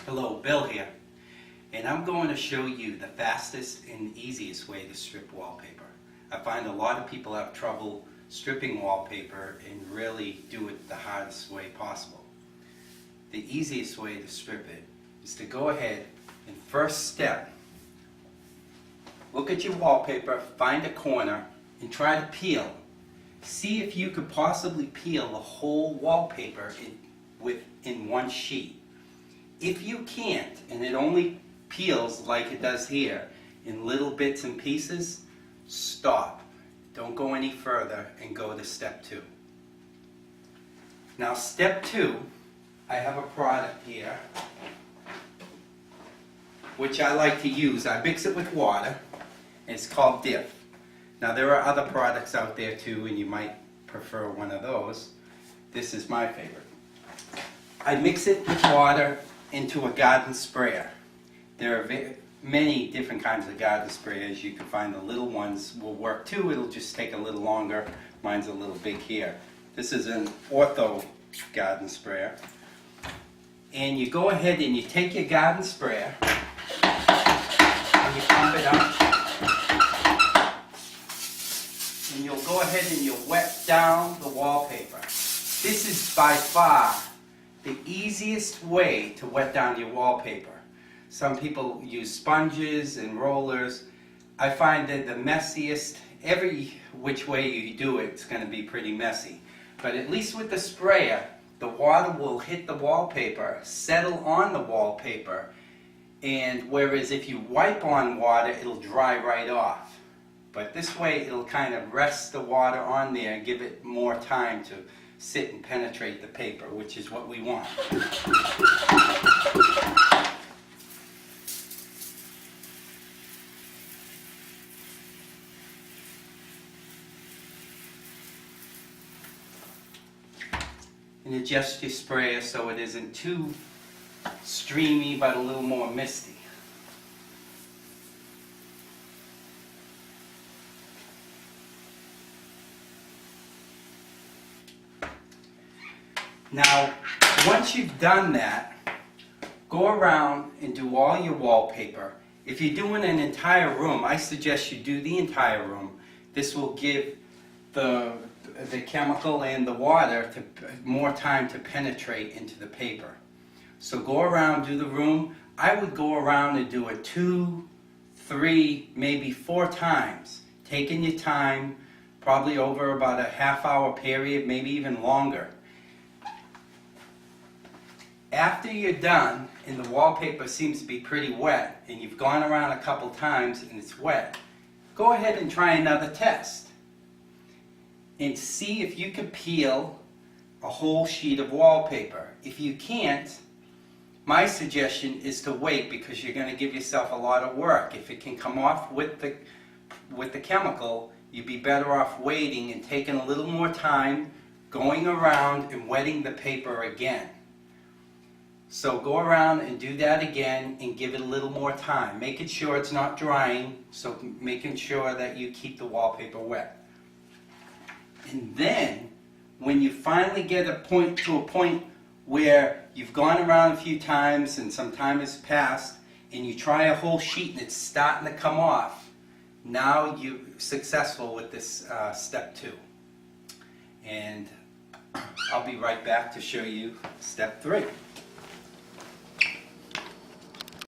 Hello, Bill here, and I'm going to show you the fastest and easiest way to strip wallpaper. I find a lot of people have trouble stripping wallpaper and really do it the hardest way possible. The easiest way to strip it is to go ahead and first step, look at your wallpaper, find a corner, and try to peel. See if you could possibly peel the whole wallpaper in one sheet. If you can't, and it only peels like it does here, in little bits and pieces, stop. Don't go any further and go to step 2. Now step 2, I have a product here, which I like to use. I mix it with water, and it's called Diff. Now there are other products out there too, and you might prefer one of those. This is my favorite. I mix it with water into a garden sprayer. There are many different kinds of garden sprayers. You can find the little ones will work too. It'll just take a little longer. Mine's a little big here. This is an ortho garden sprayer. And you go ahead and you take your garden sprayer and you pump it up. And you'll go ahead and you'll wet down the wallpaper. This is by far the easiest way to wet down your wallpaper. Some people use sponges and rollers. I find that the messiest, every which way you do it, it's going to be pretty messy. But at least with the sprayer, the water will hit the wallpaper, settle on the wallpaper, and whereas if you wipe on water, it'll dry right off. But this way, it'll kind of rest the water on there and give it more time to sit and penetrate the paper, which is what we want. And adjust your sprayer so it isn't too streamy but a little more misty. Now, once you've done that, go around and do all your wallpaper. If you're doing an entire room, I suggest you do the entire room. This will give the chemical and the water more time to penetrate into the paper. So go around, do the room. I would go around and do it 2, 3, maybe 4 times, taking your time, probably over about a half-hour period, maybe even longer. After you're done and the wallpaper seems to be pretty wet and you've gone around a couple times and it's wet, go ahead and try another test and see if you can peel a whole sheet of wallpaper. If you can't, my suggestion is to wait, because you're going to give yourself a lot of work. If it can come off with the chemical, you'd be better off waiting and taking a little more time, going around and wetting the paper again. So go around and do that again and give it a little more time. Making sure it's not drying, so making sure that you keep the wallpaper wet. And then, when you finally get to a point where you've gone around a few times and some time has passed, and you try a whole sheet and it's starting to come off, now you're successful with this step 2. And I'll be right back to show you step 3.